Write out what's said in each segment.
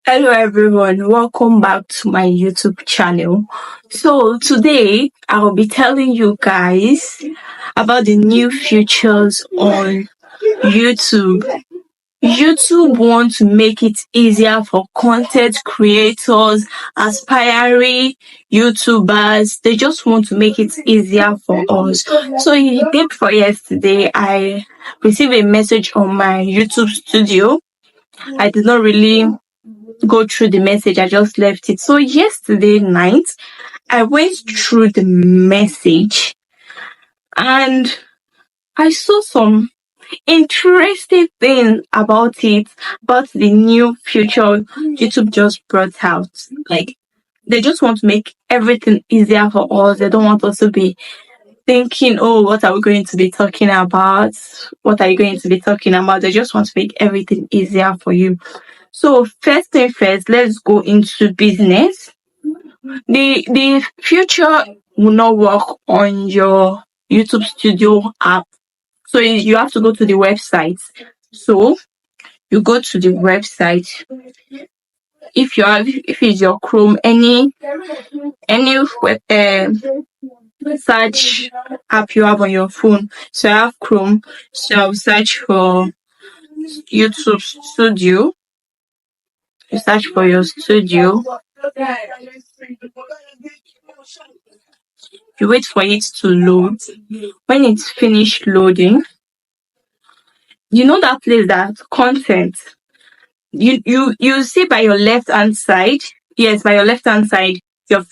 Hello everyone, welcome back to my YouTube channel. So today I'll be telling you guys about the new features on YouTube. YouTube wants to make it easier for content creators, aspiring YouTubers. They just want to make it easier for us. So the day before yesterday, I received a message on my YouTube studio. I did not really go through the message. I just left it. So yesterday night, I went through the message and I saw some interesting thing about it, about the new feature YouTube just brought out. Like, they just want to make everything easier for us. They don't want us to be thinking, oh, what are we going to be talking about? What are you going to be talking about? They just want to make everything easier for you. So first thing first, let's go into business. The future will not work on your YouTube Studio app. So you have to go to the website. So you go to the website. If it's your Chrome, any web, search app you have on your phone. So I have Chrome. So I'll search for YouTube Studio. You search for your studio. You wait for it to load. When it's finished loading, you know that place, that content. You see by your left hand side. Yes, by your left hand side, the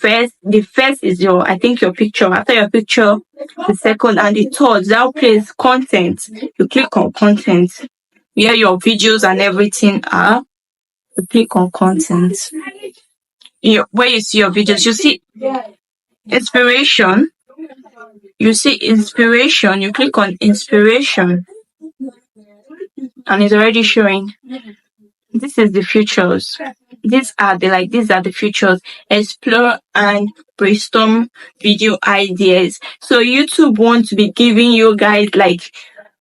first is your, I think, your picture. After your picture, the second and the third, that place content. You click on content, where your videos and everything are. You click on content. Where you see your videos, you see inspiration. You see inspiration. You click on inspiration, and it's already showing. This is the features. These are the features. Explore and brainstorm video ideas. So YouTube wants to be giving you guys like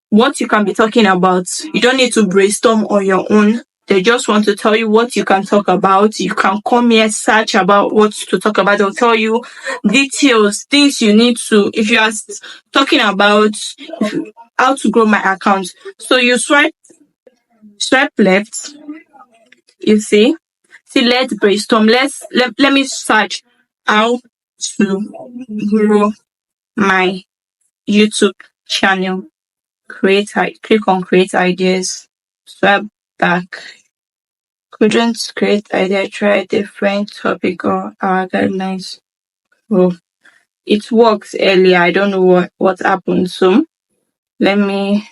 what you can be talking about. You don't need to brainstorm on your own. They just want to tell you what you can talk about. You can come here, search about what to talk about. They'll tell you details, things you need to, if you are talking about how to grow my account. So you swipe left, you see, let's brainstorm. Let me search how to grow my YouTube channel. Click on create ideas. Swipe back. Couldn't create idea, try a different topic or our guidelines. Oh, it works earlier. I don't know what happened. So let me,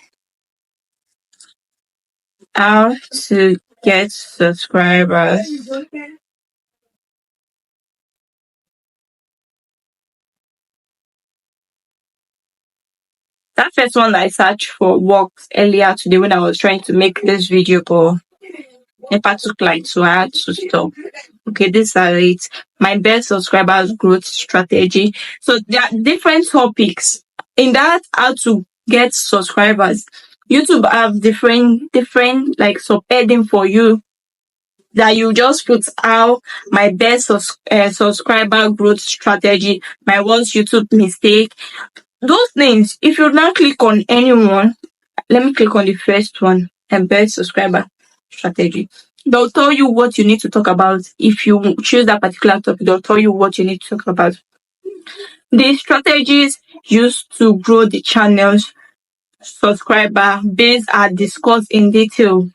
how to get subscribers. That first one I searched for worked earlier today when I was trying to make this video, but NEPA took light, so I had to stop. Okay, these are it. My best subscribers growth strategy. So there are different topics in that, how to get subscribers. YouTube have different like subheading for you that you just put how my best subscriber growth strategy, my worst YouTube mistake. Those things, if you now click on anyone, let me click on the first one, and best subscriber strategy. They'll tell you what you need to talk about. If you choose that particular topic, they'll tell you what you need to talk about. The strategies used to grow the channel's subscriber base are discussed in detail.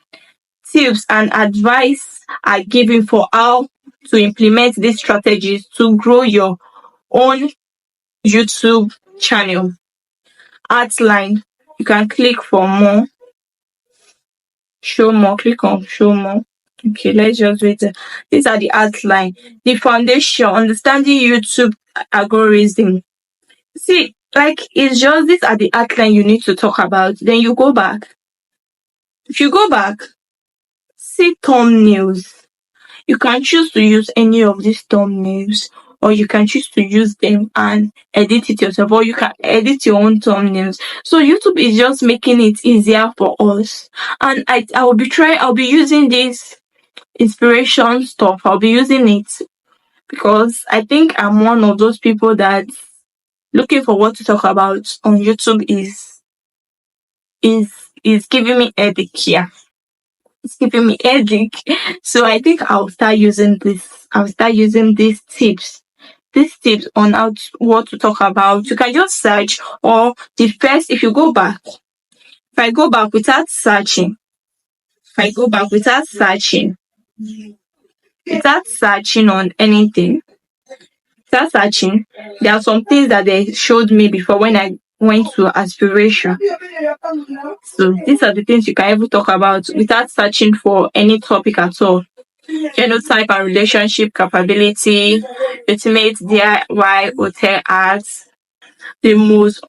Tips and advice are given for how to implement these strategies to grow your own YouTube channel. Outline, you can click for more. Show more, click on show more. Okay, let's just wait. These are the outline. The foundation, understanding YouTube algorithm. See, like, it's just, these are the outline you need to talk about. Then you go back. If you go back, see thumbnails. You can choose to use any of these thumbnails, or you can choose to use them and edit it yourself, or you can edit your own thumbnails. So YouTube is just making it easier for us. And I'll be using this inspiration stuff, I'll be using it, because I think I'm one of those people that looking for what to talk about on YouTube is giving me headache here. It's giving me headache. So I think I'll start using this. I'll start using these tips. These tips on what to talk about. You can just search, or the first, if I go back without searching, without searching on anything, without searching, there are some things that they showed me before when I went to aspiration. So these are the things you can even talk about without searching for any topic at all. Genotype and relationship capability, ultimate DIY hotel arts, the most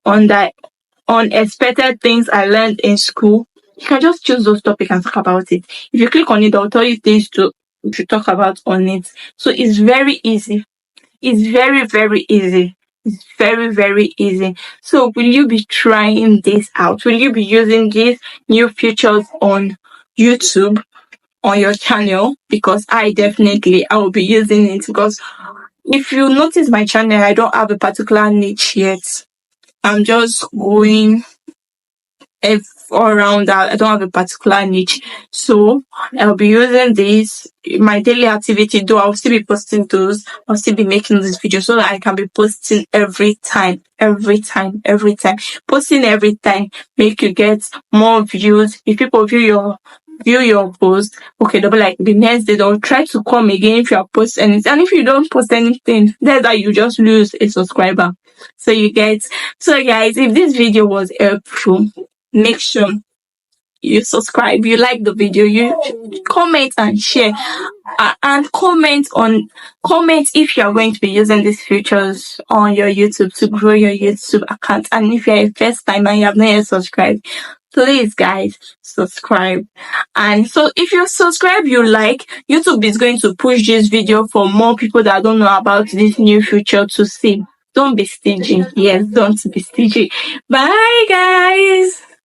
unexpected things I learned in school. You can just choose those topics and talk about it. If you click on it, they'll tell you things to talk about on it. So it's very easy. It's very, very easy. It's very, very easy. So will you be trying this out? Will you be using these new features on YouTube, on your channel? Because I will be using it, because if you notice my channel, I don't have a particular niche yet. I'm just going all around that. I don't have a particular niche. So I'll be using this my daily activity, though I'll still be posting those. I'll still be making this video so that I can be posting every time. Posting every time make you get more views. If people view your post, okay, they'll be like, the next day they'll try to come again if you are posting anything. And if you don't post anything, that's that you just lose a subscriber. So guys, if this video was helpful, make sure you subscribe, you like the video, you comment and share, and comment if you are going to be using these features on your YouTube to grow your YouTube account. And if you're a first time and you have not yet subscribed, please guys, subscribe. And so if you subscribe, YouTube is going to push this video for more people that don't know about this new feature to see. Don't be stingy. Yes, don't be stingy. Bye guys.